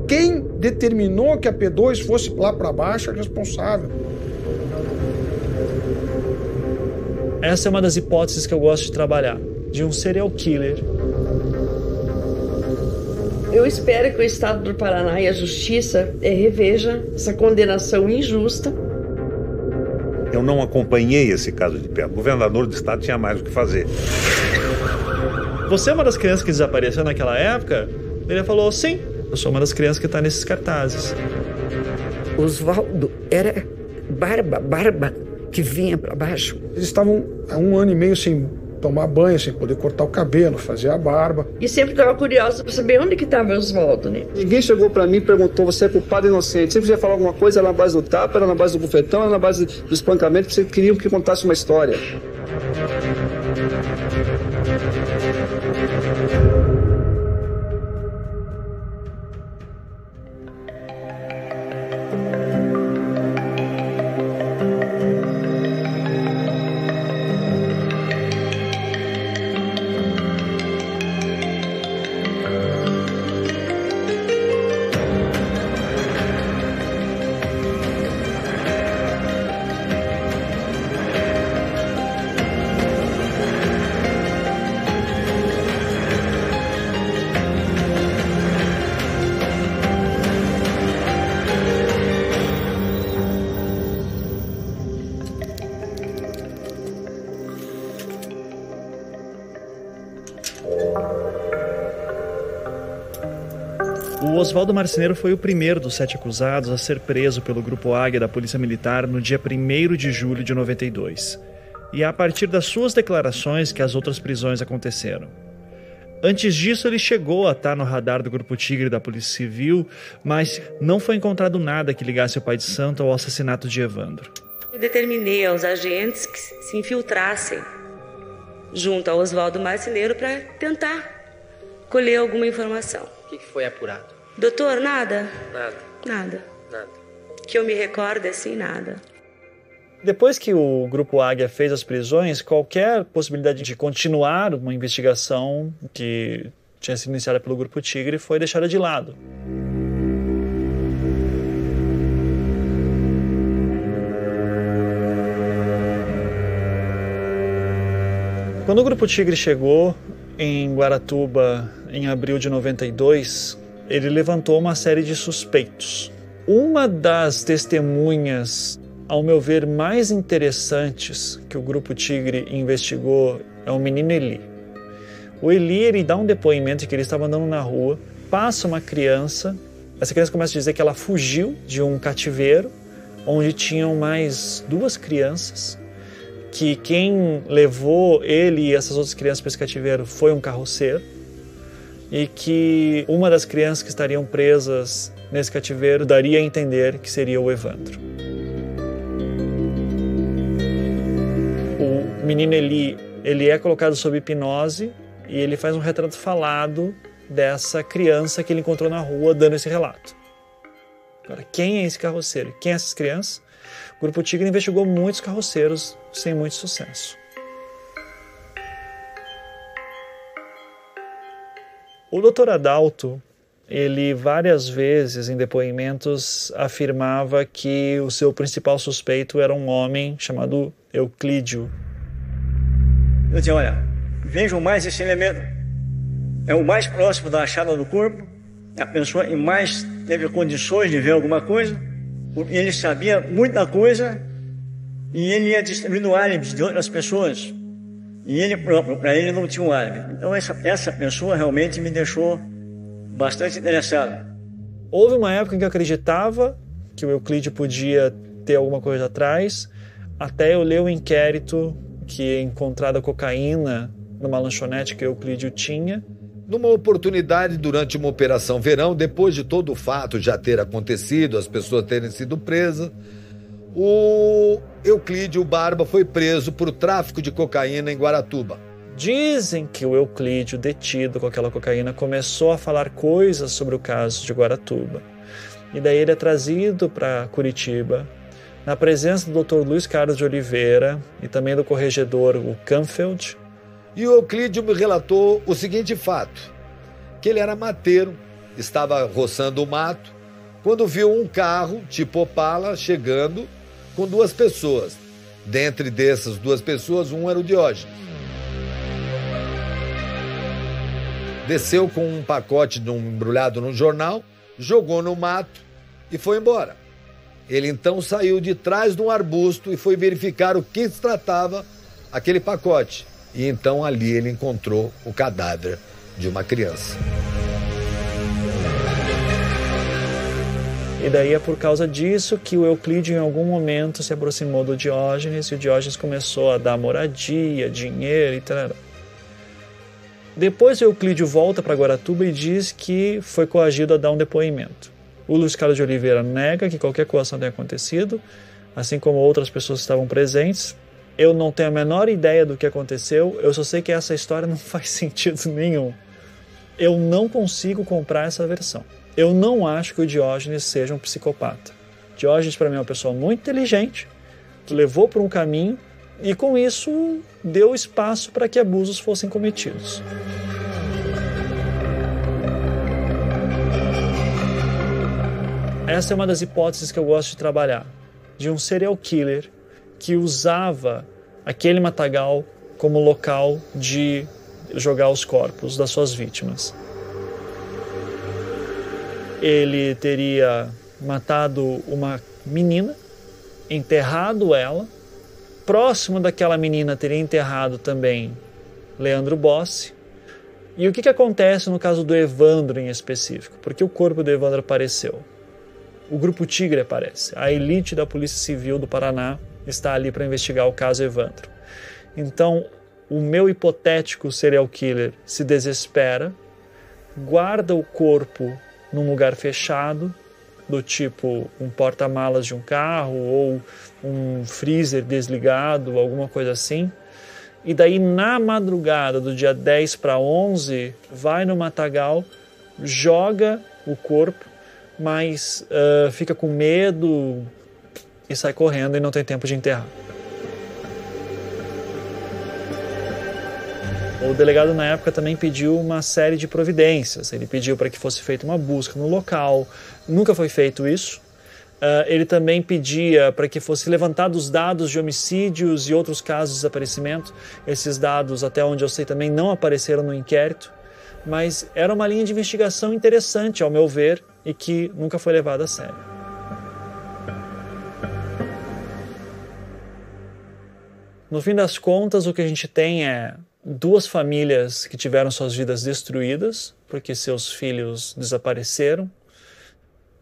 Quem determinou que a P2 fosse lá para baixo é responsável. Essa é uma das hipóteses que eu gosto de trabalhar, de um serial killer. Eu espero que o Estado do Paraná e a Justiça reveja essa condenação injusta. Eu não acompanhei esse caso de perto. O governador do estado tinha mais o que fazer. Você é uma das crianças que desapareceu naquela época? Ele falou, sim, eu sou uma das crianças que está nesses cartazes. Oswaldo era barba que vinha para baixo. Eles estavam há 1 ano e meio sem tomar banho, sem poder cortar o cabelo, fazer a barba. E sempre estava curiosa para saber onde que estava o Oswaldo, né? Ninguém chegou para mim e perguntou, você é culpado ou inocente? Sempre ia falar alguma coisa, era na base do tapa, era na base do bufetão, era na base do espancamento, porque vocês queriam que contasse uma história. O Oswaldo Marceneiro foi o primeiro dos 7 acusados a ser preso pelo Grupo Águia da Polícia Militar no dia 1º de julho de 92. E é a partir das suas declarações que as outras prisões aconteceram. Antes disso, ele chegou a estar no radar do Grupo Tigre da Polícia Civil, mas não foi encontrado nada que ligasse o pai de santo ao assassinato de Evandro. Eu determinei aos agentes que se infiltrassem junto ao Oswaldo Marceneiro para tentar colher alguma informação. O que foi apurado? Doutor, nada? Nada. Nada. Que eu me recorde, assim, nada. Depois que o Grupo Águia fez as prisões, qualquer possibilidade de continuar uma investigação que tinha sido iniciada pelo Grupo Tigre foi deixada de lado. Quando o Grupo Tigre chegou em Guaratuba em abril de 92, ele levantou uma série de suspeitos. Uma das testemunhas, ao meu ver, mais interessantes que o Grupo Tigre investigou é o menino Eli. O Eli, ele dá um depoimento de que ele estava andando na rua, passa uma criança, essa criança começa a dizer que ela fugiu de um cativeiro, onde tinham mais 2 crianças, que quem levou ele e essas outras crianças para esse cativeiro foi um carroceiro, e que uma das crianças que estariam presas nesse cativeiro daria a entender que seria o Evandro. O menino Eli, ele é colocado sob hipnose e ele faz um retrato falado dessa criança que ele encontrou na rua dando esse relato. Agora, quem é esse carroceiro? Quem é essas crianças? O Grupo Tigre investigou muitos carroceiros sem muito sucesso. O Dr. Adalto, ele várias vezes em depoimentos afirmava que o seu principal suspeito era um homem chamado Euclídio. Eu disse, olha, vejam mais esse elemento. É o mais próximo da achada do corpo, a pessoa que mais teve condições de ver alguma coisa, porque ele sabia muita coisa e ele ia distribuindo álibis de outras pessoas. E ele próprio, para ele, não tinha um álibi. Então essa pessoa realmente me deixou bastante interessado. Houve uma época em que eu acreditava que o Euclídio podia ter alguma coisa atrás, até eu ler o inquérito que encontrada cocaína numa lanchonete que o Euclídio tinha. Numa oportunidade durante uma operação verão, depois de todo o fato já ter acontecido, as pessoas terem sido presas, o Euclídio Barba foi preso por tráfico de cocaína em Guaratuba. Dizem que o Euclídio, detido com aquela cocaína, começou a falar coisas sobre o caso de Guaratuba. E daí ele é trazido para Curitiba, na presença do Dr. Luiz Carlos de Oliveira e também do corregedor, o Canfeld. E o Euclídio me relatou o seguinte fato. que ele era mateiro, estava roçando o mato, quando viu um carro tipo Opala chegando com 2 pessoas. Dentre dessas 2 pessoas, um era o Diógenes. Desceu com um pacote embrulhado num jornal, jogou no mato e foi embora. Ele então saiu de trás de um arbusto e foi verificar o que se tratava aquele pacote. E então ali ele encontrou o cadáver de uma criança. E daí é por causa disso que o Euclídio em algum momento se aproximou do Diógenes e o Diógenes começou a dar moradia, dinheiro e tal. Depois o Euclídio volta para Guaratuba e diz que foi coagido a dar um depoimento. O Luiz Carlos de Oliveira nega que qualquer coação tenha acontecido, assim como outras pessoas que estavam presentes. Eu não tenho a menor ideia do que aconteceu, eu só sei que essa história não faz sentido nenhum. Eu não consigo comprar essa versão. Eu não acho que o Diógenes seja um psicopata. Diógenes, para mim, é uma pessoa muito inteligente, que levou por um caminho e, com isso, deu espaço para que abusos fossem cometidos. Essa é uma das hipóteses que eu gosto de trabalhar, de um serial killer que usava aquele matagal como local de jogar os corpos das suas vítimas. Ele teria matado uma menina, enterrado ela. Próximo daquela menina teria enterrado também Leandro Bossi. E o que acontece no caso do Evandro em específico? Porque o corpo do Evandro apareceu. O Grupo Tigre aparece. A elite da Polícia Civil do Paraná está ali para investigar o caso Evandro. Então, o meu hipotético serial killer se desespera, guarda o corpo num lugar fechado, do tipo um porta-malas de um carro ou um freezer desligado, alguma coisa assim. E daí, na madrugada do dia 10 para 11, vai no matagal, joga o corpo, mas fica com medo e sai correndo e não tem tempo de enterrar. O delegado na época também pediu uma série de providências. Ele pediu para que fosse feita uma busca no local, nunca foi feito isso. Ele também pedia para que fosse levantados dados de homicídios e outros casos de desaparecimento. Esses dados, até onde eu sei, também não apareceram no inquérito, mas era uma linha de investigação interessante, ao meu ver, e que nunca foi levada a sério. No fim das contas, o que a gente tem é 2 famílias que tiveram suas vidas destruídas porque seus filhos desapareceram.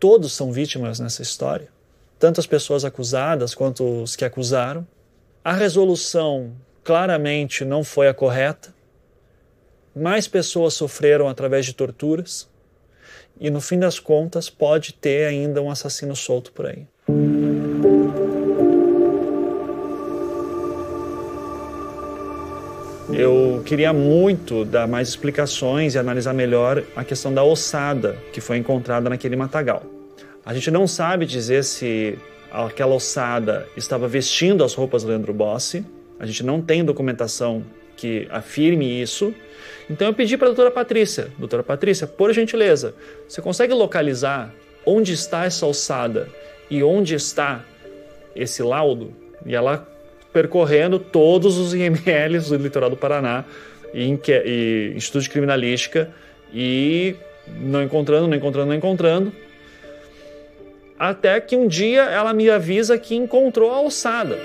Todos são vítimas nessa história, tanto as pessoas acusadas quanto os que acusaram. A resolução claramente não foi a correta. Mais pessoas sofreram através de torturas e, no fim das contas, pode ter ainda um assassino solto por aí. Eu queria muito dar mais explicações e analisar melhor a questão da ossada que foi encontrada naquele matagal. A gente não sabe dizer se aquela ossada estava vestindo as roupas do Leandro Bossi. A gente não tem documentação que afirme isso. Então eu pedi para a doutora Patrícia, por gentileza, você consegue localizar onde está essa ossada e onde está esse laudo? E ela percorrendo todos os IMLs do litoral do Paraná e Instituto de Criminalística e não encontrando, até que um dia ela me avisa que encontrou a ossada.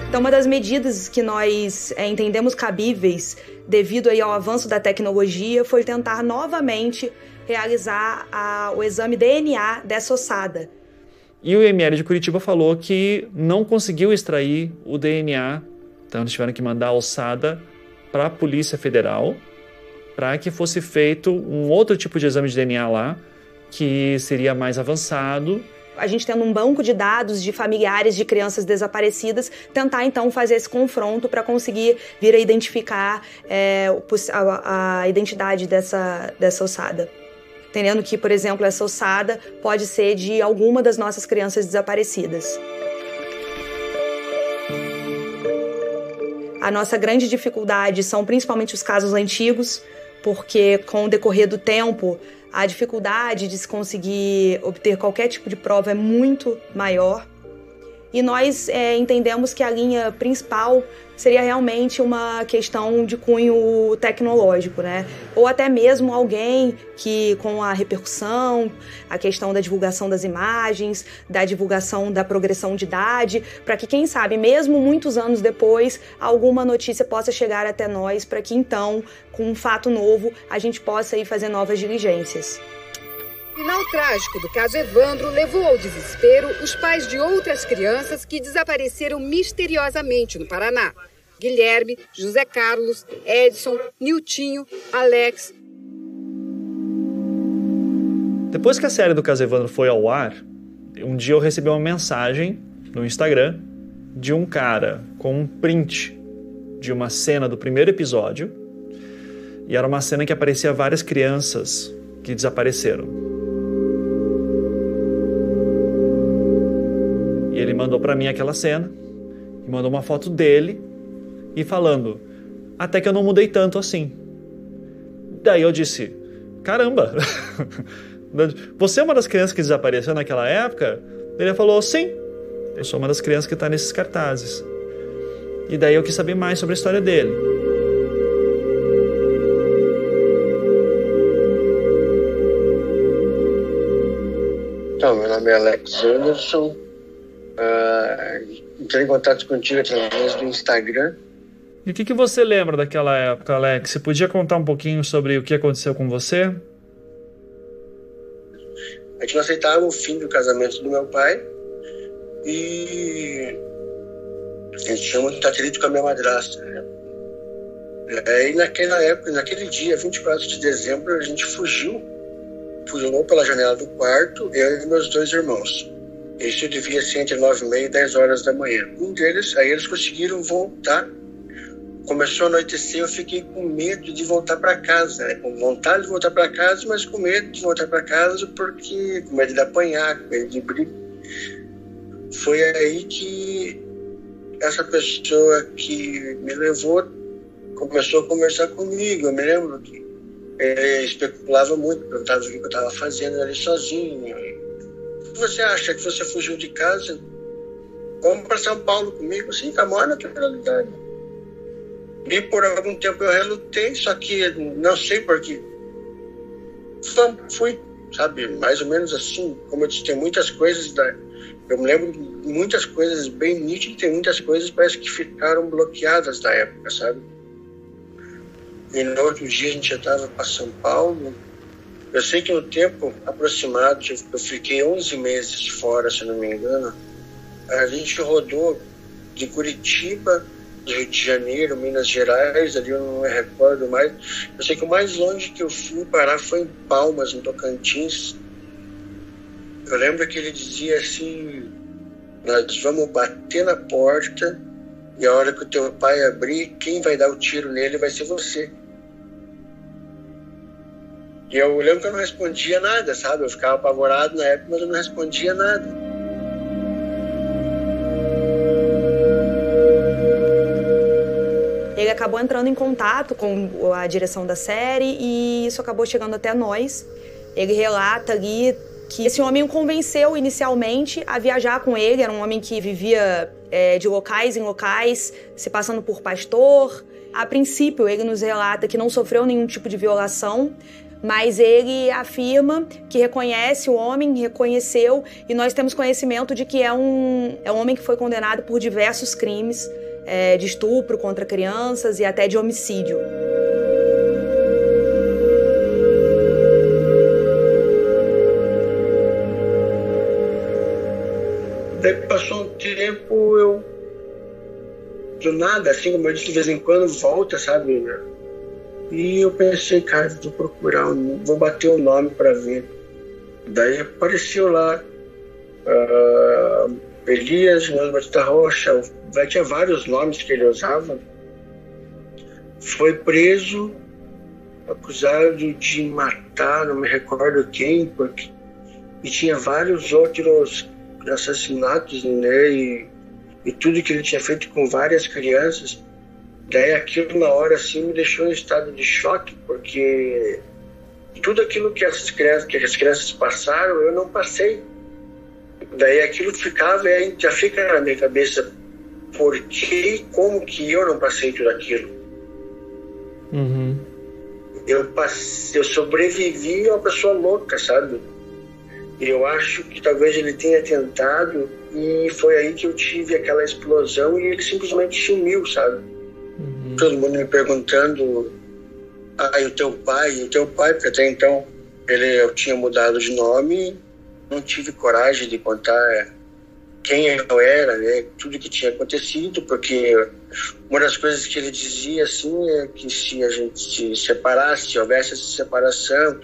Então, uma das medidas que nós entendemos cabíveis devido aí ao avanço da tecnologia foi tentar novamente realizar o exame DNA dessa ossada. E o IML de Curitiba falou que não conseguiu extrair o DNA, então eles tiveram que mandar a ossada para a Polícia Federal para que fosse feito um outro tipo de exame de DNA lá, que seria mais avançado. A gente tendo um banco de dados de familiares de crianças desaparecidas, tentar então fazer esse confronto para conseguir vir a identificar a identidade dessa ossada. Entendendo que, por exemplo, essa ossada pode ser de alguma das nossas crianças desaparecidas. A nossa grande dificuldade são principalmente os casos antigos, porque com o decorrer do tempo, a dificuldade de se conseguir obter qualquer tipo de prova é muito maior. E nós entendemos que a linha principal seria realmente uma questão de cunho tecnológico, né? Ou até mesmo alguém que, com a repercussão, a questão da divulgação das imagens, da divulgação da progressão de idade, para que, quem sabe, mesmo muitos anos depois, alguma notícia possa chegar até nós, para que então, com um fato novo, a gente possa ir fazer novas diligências. O final trágico do caso Evandro levou ao desespero os pais de outras crianças que desapareceram misteriosamente no Paraná. Guilherme, José Carlos, Edson, Niltinho, Alex. Depois que a série do caso Evandro foi ao ar, um dia eu recebi uma mensagem no Instagram de um cara com um print de uma cena do primeiro episódio, e era uma cena que aparecia várias crianças que desapareceram. E ele mandou pra mim aquela cena, e mandou uma foto dele, e falando, até que eu não mudei tanto assim. Daí eu disse, caramba, você é uma das crianças que desapareceu naquela época? Ele falou, sim, eu sou uma das crianças que está nesses cartazes. E daí eu quis saber mais sobre a história dele. Então, meu nome é Alex Anderson. Entrei em contato contigo através do Instagram. E o que você lembra daquela época, Alex? Você podia contar um pouquinho sobre o que aconteceu com você? A gente não aceitava o fim do casamento do meu pai e a gente tinha muito atrito com a minha madrasta, né? Aí naquela época, naquele dia, 24 de dezembro, a gente pulou pela janela do quarto, eu e meus 2 irmãos. Isso devia ser entre 9h30 e 10 horas da manhã. Um deles, aí eles conseguiram voltar. Começou a anoitecer, eu fiquei com medo de voltar para casa, né? Com vontade de voltar para casa, mas com medo de voltar para casa, porque com medo de apanhar, com medo de brigar. Foi aí que essa pessoa que me levou começou a conversar comigo. Eu me lembro que ele especulava muito, perguntava o que eu estava fazendo ali sozinho. O que você acha? Que você fugiu de casa? Vamos para São Paulo comigo? Sim, com a maior naturalidade. E por algum tempo eu relutei, só que não sei porquê. Fui, sabe, mais ou menos assim. Como eu disse, tem muitas coisas, eu me lembro de muitas coisas bem nítidas, tem muitas coisas que parece que ficaram bloqueadas da época, sabe? E no outro dia a gente já estava para São Paulo. Eu sei que no tempo aproximado, eu fiquei 11 meses fora, se não me engano. A gente rodou de Curitiba, do Rio de Janeiro, Minas Gerais, ali eu não me recordo mais. Eu sei que o mais longe que eu fui parar foi em Palmas, no Tocantins. Eu lembro que ele dizia assim, nós vamos bater na porta e a hora que o teu pai abrir, quem vai dar o tiro nele vai ser você. E eu lembro que eu não respondia nada, sabe? Eu ficava apavorado na época, mas eu não respondia nada. Ele acabou entrando em contato com a direção da série e isso acabou chegando até nós. Ele relata ali que esse homem o convenceu inicialmente a viajar com ele. Era um homem que vivia de locais em locais, se passando por pastor. A princípio, ele nos relata que não sofreu nenhum tipo de violação, mas ele afirma que reconhece o homem, reconheceu, e nós temos conhecimento de que é um homem que foi condenado por diversos crimes, de estupro contra crianças e até de homicídio. Daí passou um tempo, do nada, assim como eu disse, de vez em quando volta, sabe? E eu pensei, cara, vou procurar, vou bater o nome para ver. Daí apareceu lá Elias Batista Rocha, tinha vários nomes que ele usava. Foi preso, acusado de matar, não me recordo quem, porque e tinha vários outros assassinatos, né? E tudo que ele tinha feito com várias crianças. Daí aquilo na hora assim me deixou em estado de choque, porque tudo aquilo que as crianças passaram, eu não passei. Daí aquilo ficava e aí já fica na minha cabeça, por que e como que eu não passei tudo aquilo? Uhum. Eu sobrevivi a uma pessoa louca, sabe? E eu acho que talvez ele tenha tentado e foi aí que eu tive aquela explosão e ele simplesmente sumiu, sabe? Uhum. Todo mundo me perguntando, e o teu pai, porque até então eu tinha mudado de nome, não tive coragem de contar quem eu era, né? Tudo que tinha acontecido, porque uma das coisas que ele dizia assim é que se a gente se separasse, se houvesse essa separação,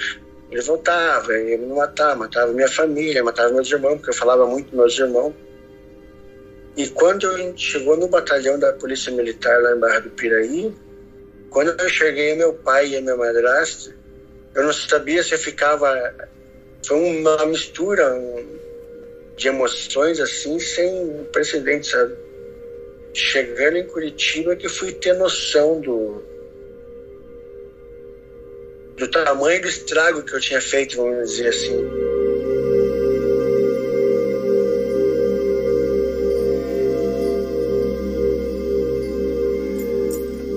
ele voltava, ele me matava minha família, matava meus irmãos, porque eu falava muito com meus irmãos. E quando a gente chegou no batalhão da Polícia Militar lá em Barra do Piraí, quando eu enxerguei meu pai e a minha madrasta, eu não sabia se eu ficava... Foi uma mistura de emoções assim, sem precedentes, sabe? Chegando em Curitiba que fui ter noção do tamanho do estrago que eu tinha feito, vamos dizer assim.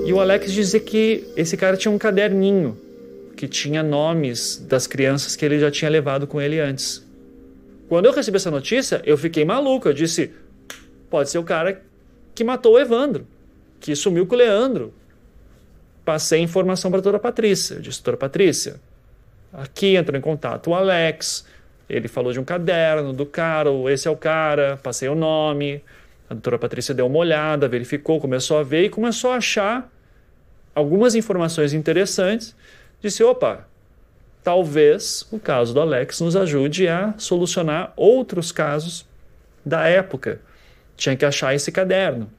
E o Alex dizia que esse cara tinha um caderninho que tinha nomes das crianças que ele já tinha levado com ele antes. Quando eu recebi essa notícia, eu fiquei maluco. Eu disse, pode ser o cara que matou o Evandro, que sumiu com o Leandro. Passei informação para a doutora Patrícia. Eu disse, doutora Patrícia, aqui entrou em contato o Alex, ele falou de um caderno do cara, esse é o cara, passei o nome. A doutora Patrícia deu uma olhada, verificou, começou a ver e começou a achar algumas informações interessantes. Disse, opa, talvez o caso do Alex nos ajude a solucionar outros casos da época. Tinha que achar esse caderno.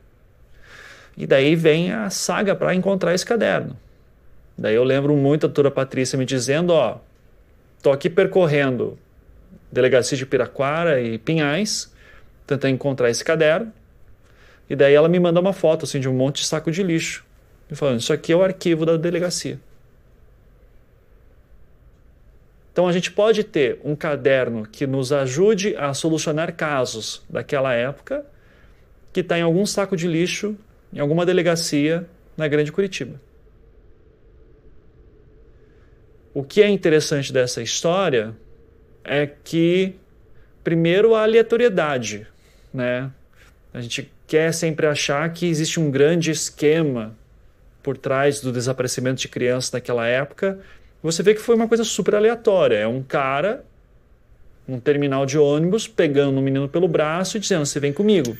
E daí vem a saga para encontrar esse caderno. Daí eu lembro muito a doutora Patrícia me dizendo, tô aqui percorrendo delegacia de Piraquara e Pinhais, tentando encontrar esse caderno. E daí ela me manda uma foto assim, de um monte de saco de lixo. E falando, isso aqui é o arquivo da delegacia. Então a gente pode ter um caderno que nos ajude a solucionar casos daquela época que está em algum saco de lixo, em alguma delegacia na Grande Curitiba. O que é interessante dessa história é que, primeiro, a aleatoriedade, né? A gente quer sempre achar que existe um grande esquema por trás do desaparecimento de crianças naquela época. Você vê que foi uma coisa super aleatória. É um cara, num terminal de ônibus, pegando um menino pelo braço e dizendo, você vem comigo.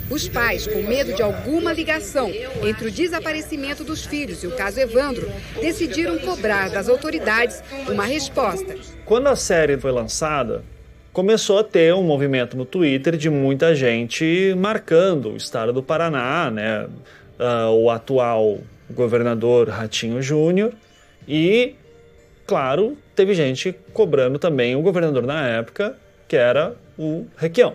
Os pais, com medo de alguma ligação entre o desaparecimento dos filhos e o caso Evandro, decidiram cobrar das autoridades uma resposta. Quando a série foi lançada, começou a ter um movimento no Twitter de muita gente marcando o estado do Paraná, né? O atual governador Ratinho Júnior. E, claro, teve gente cobrando também o governador na época, que era o Requião.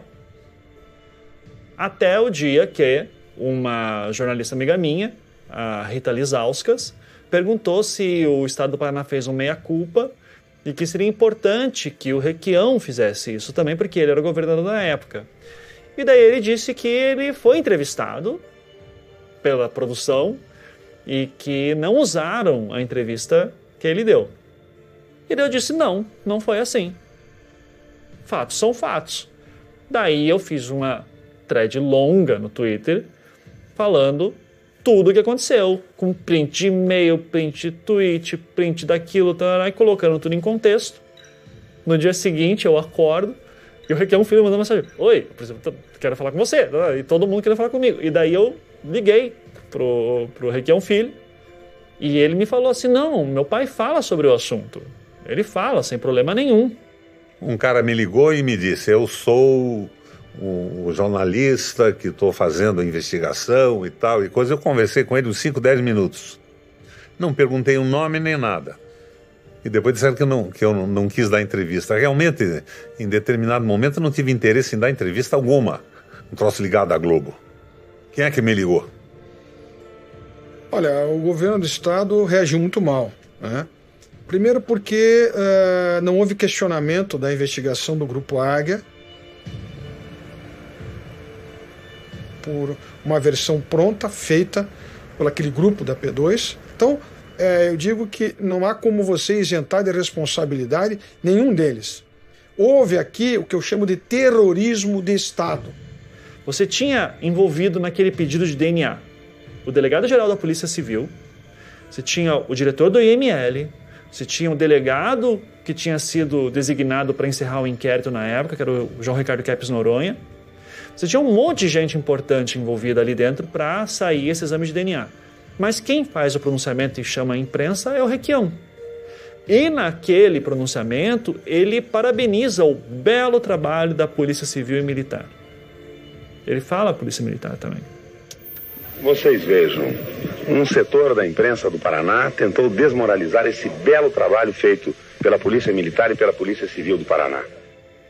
Até o dia que uma jornalista amiga minha, a Rita Lizauskas, perguntou se o estado do Paraná fez um meia-culpa e que seria importante que o Requião fizesse isso também, porque ele era o governador na época. E daí ele disse que ele foi entrevistado pela produção e que não usaram a entrevista que ele deu. E daí eu disse, não foi assim. Fatos são fatos. Daí eu fiz uma thread longa no Twitter falando tudo o que aconteceu, com print de e-mail, print de tweet, print daquilo, e colocando tudo em contexto. No dia seguinte eu acordo e o Requião Filho mandou mensagem, oi, quero falar com você, e todo mundo queria falar comigo. E daí eu liguei pro Requião Filho e ele me falou assim, não, meu pai fala sobre o assunto, ele fala sem problema nenhum. Um cara me ligou e me disse, eu sou o jornalista que estou fazendo a investigação e tal, e coisa. Eu conversei com ele uns 5, 10 minutos. Não perguntei o nome nem nada. E depois disseram que eu não quis dar entrevista. Realmente, em determinado momento, eu não tive interesse em dar entrevista alguma. Um troço ligado à Globo. Quem é que me ligou? Olha, o governo do estado reagiu muito mal, né? Primeiro porque não houve questionamento da investigação do Grupo Águia por uma versão pronta, feita por aquele grupo da P2. Então, eu digo que não há como você isentar de responsabilidade nenhum deles. Houve aqui o que eu chamo de terrorismo de Estado. Você tinha envolvido naquele pedido de DNA o delegado-geral da Polícia Civil, você tinha o diretor do IML, você tinha o delegado que tinha sido designado para encerrar o inquérito na época, que era o João Ricardo Kepes Noronha. Você tinha um monte de gente importante envolvida ali dentro para sair esse exame de DNA. Mas quem faz o pronunciamento e chama a imprensa é o Requião. E naquele pronunciamento, ele parabeniza o belo trabalho da Polícia Civil e Militar. Ele fala a Polícia Militar também. Vocês vejam, um setor da imprensa do Paraná tentou desmoralizar esse belo trabalho feito pela Polícia Militar e pela Polícia Civil do Paraná.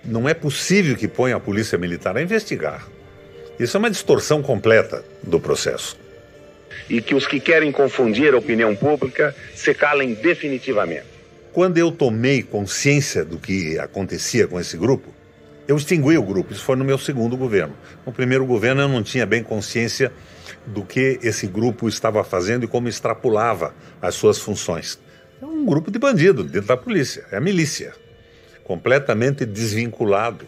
Não é possível que ponha a Polícia Militar a investigar. Isso é uma distorção completa do processo. E que os que querem confundir a opinião pública se calem definitivamente. Quando eu tomei consciência do que acontecia com esse grupo, eu extingui o grupo. Isso foi no meu segundo governo. No primeiro governo eu não tinha bem consciência do que esse grupo estava fazendo e como extrapolava as suas funções. É um grupo de bandido dentro da polícia, é a milícia, completamente desvinculado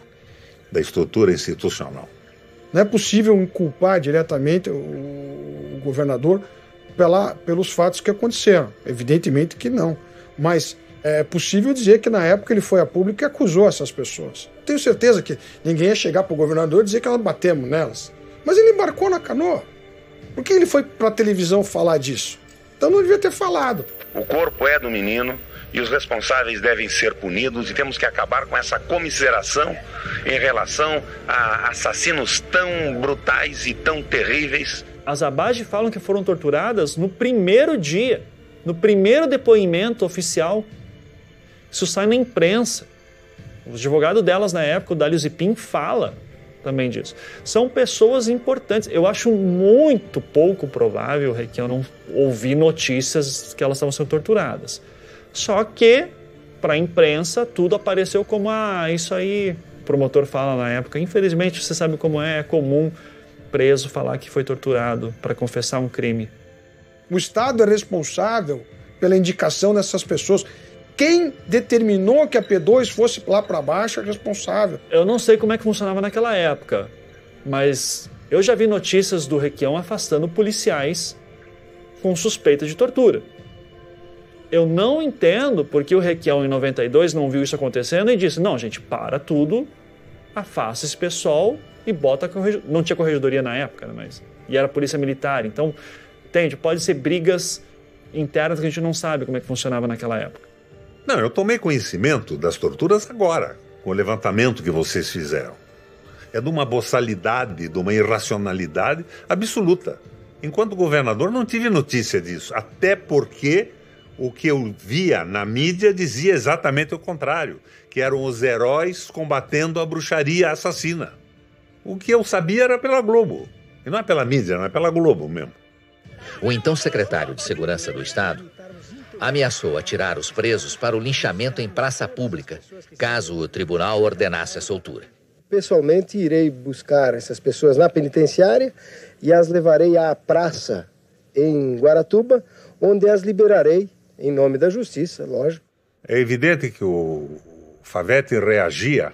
da estrutura institucional. Não é possível inculpar diretamente o governador pelos fatos que aconteceram. Evidentemente que não. Mas é possível dizer que na época ele foi a público e acusou essas pessoas. Tenho certeza que ninguém ia chegar para o governador e dizer que nós batemos nelas. Mas ele embarcou na canoa. Por que ele foi para a televisão falar disso? Então não devia ter falado. O corpo é do menino e os responsáveis devem ser punidos e temos que acabar com essa comiseração em relação a assassinos tão brutais e tão terríveis. As Abage falam que foram torturadas no primeiro dia, no primeiro depoimento oficial. Isso sai na imprensa. O advogado delas na época, o Dálio Zipim, fala também disso. São pessoas importantes. Eu acho muito pouco provável que eu não ouvi notícias que elas estavam sendo torturadas. Só que, para a imprensa, tudo apareceu como, isso aí, o promotor fala na época. Infelizmente, você sabe como é comum preso falar que foi torturado para confessar um crime. O Estado é responsável pela indicação dessas pessoas. Quem determinou que a P2 fosse lá para baixo é responsável. Eu não sei como é que funcionava naquela época, mas eu já vi notícias do Requião afastando policiais com suspeita de tortura. Eu não entendo porque o Requião, em 92, não viu isso acontecendo e disse, não, gente, para tudo, afasta esse pessoal e bota a corregedoria. Não tinha corregedoria na época, né, mas... E era polícia militar, então, entende, pode ser brigas internas que a gente não sabe como é que funcionava naquela época. Não, eu tomei conhecimento das torturas agora, com o levantamento que vocês fizeram. É de uma boçalidade, de uma irracionalidade absoluta. Enquanto governador, não tive notícia disso, até porque o que eu via na mídia dizia exatamente o contrário, que eram os heróis combatendo a bruxaria assassina. O que eu sabia era pela Globo, e não é pela mídia, não é pela Globo mesmo. O então secretário de Segurança do Estado ameaçou atirar os presos para o linchamento em praça pública, caso o tribunal ordenasse a soltura. Pessoalmente, irei buscar essas pessoas na penitenciária e as levarei à praça em Guaratuba, onde as liberarei em nome da justiça, lógico. É evidente que o Favete reagia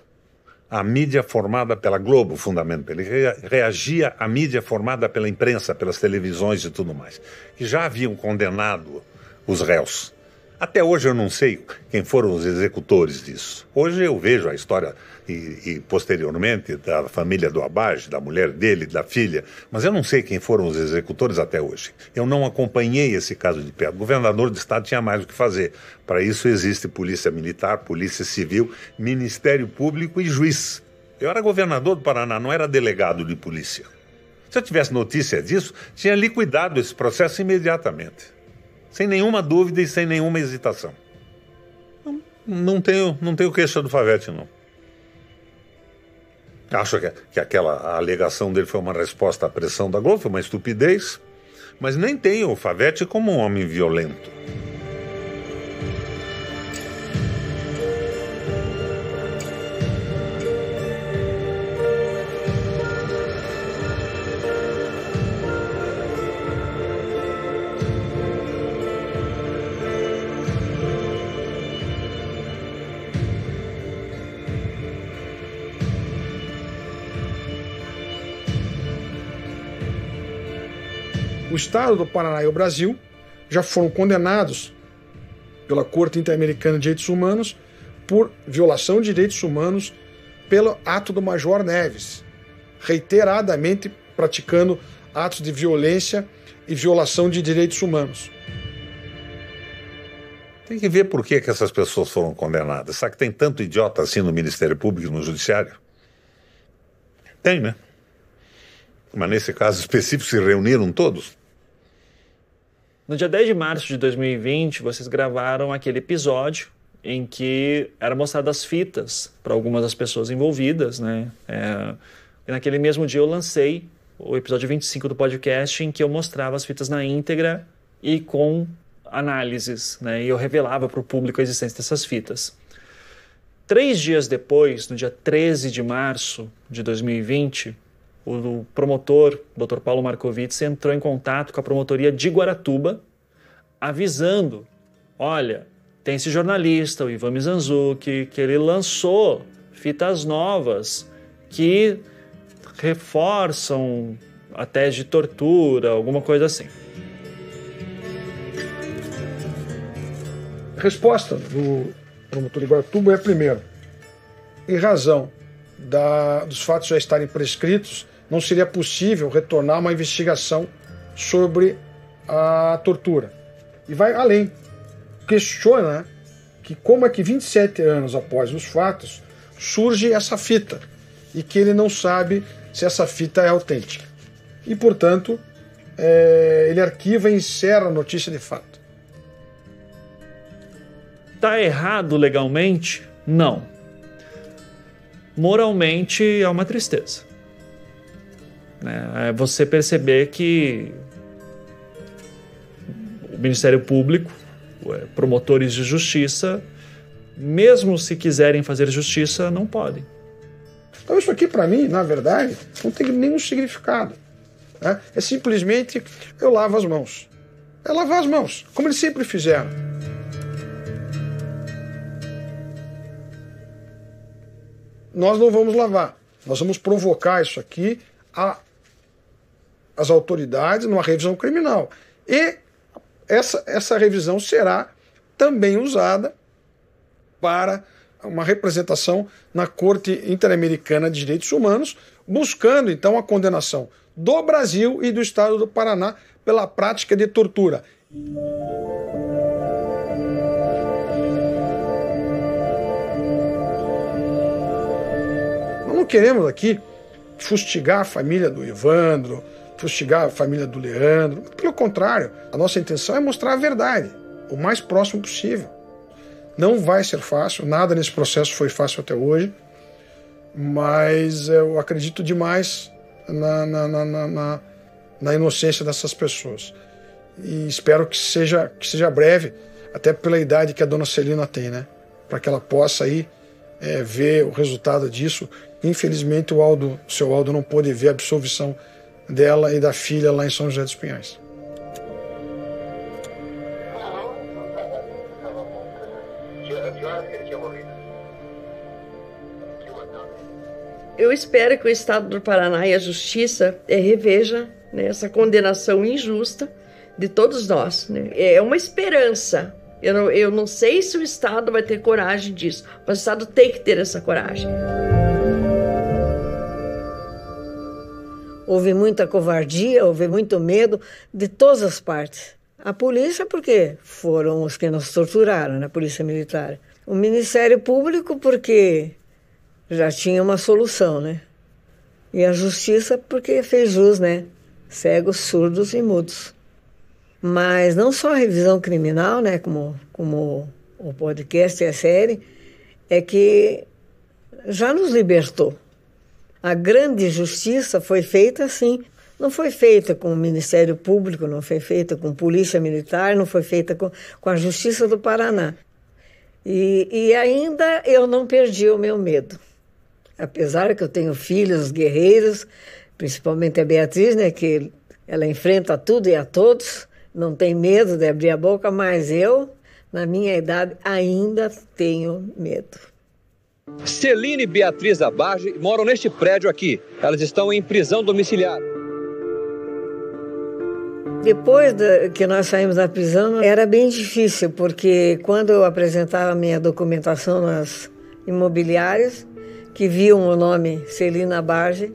à mídia formada pela Globo, fundamentalmente. Ele reagia à mídia formada pela imprensa, pelas televisões e tudo mais, que já haviam condenado os réus. Até hoje eu não sei quem foram os executores disso. Hoje eu vejo a história e posteriormente da família do Abage, da mulher dele, da filha, mas eu não sei quem foram os executores até hoje. Eu não acompanhei esse caso de perto. O governador do estado tinha mais o que fazer. Para isso existe polícia militar, polícia civil, Ministério Público e juiz. Eu era governador do Paraná, não era delegado de polícia. Se eu tivesse notícia disso, tinha liquidado esse processo imediatamente. Sem nenhuma dúvida e sem nenhuma hesitação. Não tenho queixa do Favete, não. Acho que aquela alegação dele foi uma resposta à pressão da Globo, foi uma estupidez, mas nem tenho o Favete como um homem violento. O Estado do Paraná e o Brasil já foram condenados pela Corte Interamericana de Direitos Humanos por violação de direitos humanos pelo ato do Major Neves, reiteradamente praticando atos de violência e violação de direitos humanos. Tem que ver por que essas pessoas foram condenadas. Será que tem tanto idiota assim no Ministério Público e no Judiciário? Tem, né? Mas nesse caso específico se reuniram todos? No dia 10 de março de 2020, vocês gravaram aquele episódio em que eram mostradas fitas para algumas das pessoas envolvidas, né? E naquele mesmo dia eu lancei o episódio 25 do podcast, em que eu mostrava as fitas na íntegra e com análises, né? E eu revelava para o público a existência dessas fitas. 3 dias depois, no dia 13 de março de 2020, o promotor, Dr. Paulo Marcovitz, entrou em contato com a promotoria de Guaratuba, avisando, olha, tem esse jornalista, o Ivan Mizanzuki, que ele lançou fitas novas que reforçam a tese de tortura, alguma coisa assim. A resposta do promotor de Guaratuba é a primeira. Em razão dos fatos já estarem prescritos, não seria possível retornar uma investigação sobre a tortura. E vai além. Questiona que como é que 27 anos após os fatos surge essa fita e que ele não sabe se essa fita é autêntica. E, portanto, ele arquiva e encerra a notícia de fato. Está errado legalmente? Não. Moralmente é uma tristeza. É você perceber que o Ministério Público, promotores de justiça, mesmo se quiserem fazer justiça, não podem. Então isso aqui, para mim, na verdade, não tem nenhum significado. Né? É simplesmente eu lavo as mãos. É lavar as mãos, como eles sempre fizeram. Nós não vamos lavar. Nós vamos provocar isso aqui às autoridades numa revisão criminal. E essa revisão será também usada para uma representação na Corte Interamericana de Direitos Humanos, buscando então a condenação do Brasil e do Estado do Paraná pela prática de tortura. Nós não queremos aqui fustigar a família do Evandro, fustigar a família do Leandro. Pelo contrário, a nossa intenção é mostrar a verdade, o mais próximo possível. Não vai ser fácil, nada nesse processo foi fácil até hoje, mas eu acredito demais na inocência dessas pessoas. E espero que seja breve, até pela idade que a dona Celina tem, né? Para que ela possa aí ver o resultado disso. Infelizmente o seu Aldo não pôde ver a absolvição dela e da filha lá em São José dos Pinhais. Eu espero que o Estado do Paraná e a Justiça reveja, né, essa condenação injusta de todos nós. Né? É uma esperança. Eu não sei se o Estado vai ter coragem disso, mas o Estado tem que ter essa coragem. Houve muita covardia, houve muito medo de todas as partes. A polícia, porque foram os que nos torturaram, né? A polícia militar. O Ministério Público, porque já tinha uma solução, né? E a Justiça, porque fez jus, né? Cegos, surdos e mudos. Mas não só a revisão criminal, né? Como o podcast e a série, é que já nos libertou. A grande justiça foi feita assim, não foi feita com o Ministério Público, não foi feita com Polícia Militar, não foi feita com a Justiça do Paraná. E ainda eu não perdi o meu medo. Apesar que eu tenho filhos guerreiros, principalmente a Beatriz, né, que ela enfrenta tudo e a todos, não tem medo de abrir a boca, mas eu, na minha idade, ainda tenho medo. Celine e Beatriz Abarge moram neste prédio aqui. Elas estão em prisão domiciliar. Depois que nós saímos da prisão, era bem difícil, porque quando eu apresentava a minha documentação nas imobiliárias, que viam o nome Celine Abarge,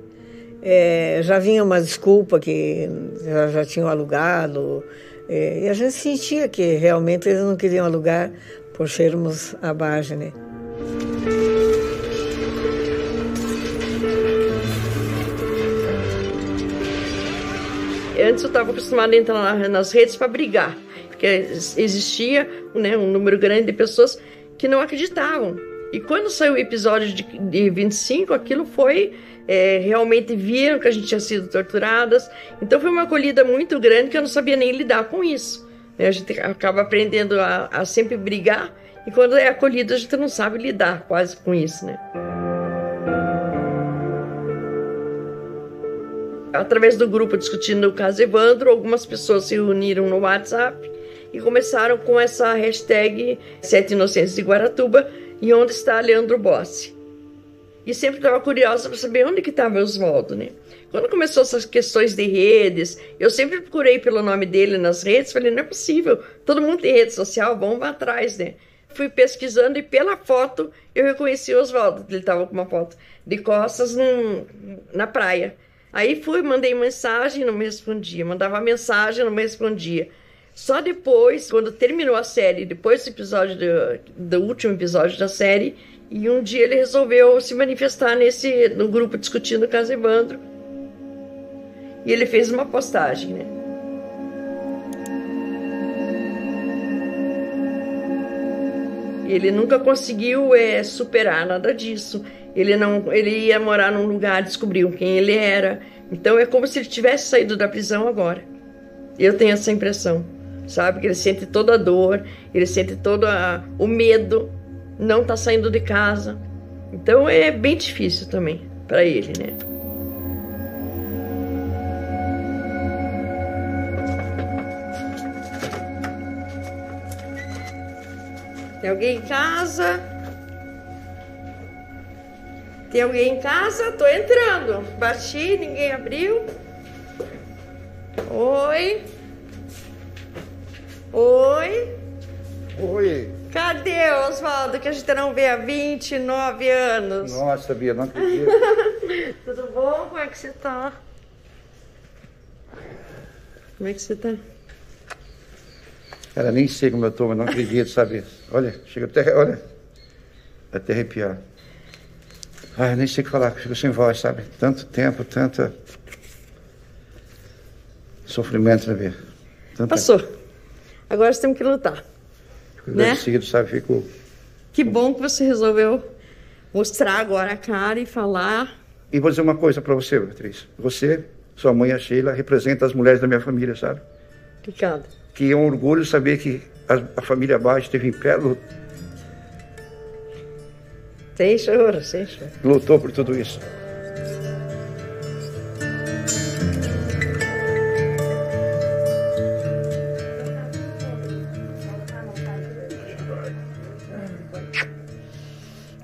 já vinha uma desculpa que já tinham alugado, e a gente sentia que realmente eles não queriam alugar por sermos Abarge, né? Antes eu estava acostumada a entrar nas redes para brigar, porque existia, né, um número grande de pessoas que não acreditavam. E quando saiu o episódio de 25, aquilo foi, realmente viram que a gente tinha sido torturadas. Então foi uma acolhida muito grande que eu não sabia nem lidar com isso. A gente acaba aprendendo a sempre brigar, e quando é acolhido a gente não sabe lidar quase com isso, né? Através do grupo discutindo o caso Evandro, algumas pessoas se reuniram no WhatsApp e começaram com essa hashtag 7 Inocentes de Guaratuba, e onde está Leandro Bossi. E sempre estava curiosa para saber onde que estava o Oswaldo, né? Quando começou essas questões de redes, eu sempre procurei pelo nome dele nas redes, falei, não é possível, todo mundo tem rede social, vamos atrás, né? Fui pesquisando e pela foto eu reconheci o Oswaldo, ele estava com uma foto de costas na praia. Aí mandei mensagem, não me respondia. Mandava mensagem, não me respondia. Só depois, quando terminou a série, depois do episódio do último episódio da série, e um dia ele resolveu se manifestar no grupo discutindo o caso Evandro. E ele fez uma postagem, né? Ele nunca conseguiu superar nada disso. Ele ia morar num lugar, descobriu quem ele era. Então é como se ele tivesse saído da prisão agora. Eu tenho essa impressão, sabe? Que ele sente toda a dor, ele sente todo o medo, não tá saindo de casa. Então é bem difícil também para ele, né? Tem alguém em casa? Tem alguém em casa? Tô entrando. Bati, ninguém abriu. Oi? Oi? Oi. Cadê, Oswaldo, que a gente não vê há 29 anos? Nossa, Bia, não acredito. Tudo bom? Como é que você tá? Como é que você tá? Cara, nem sei como eu tô, mas não acredito, sabe? Olha, chega até arrepiar. Ai, nem sei o que falar, fico sem voz, sabe? Tanto tempo, tanto sofrimento, sabe? Passou. Agora nós temos que lutar. Fico né? agradecido, sabe? Que bom que você resolveu mostrar agora a cara e falar. E vou dizer uma coisa pra você, Beatriz. Você, sua mãe, a Sheila, representa as mulheres da minha família, sabe? Ricardo. Que é um orgulho saber que a família Abarge esteve em pé, Sem choro, sem choro. lutou por tudo isso.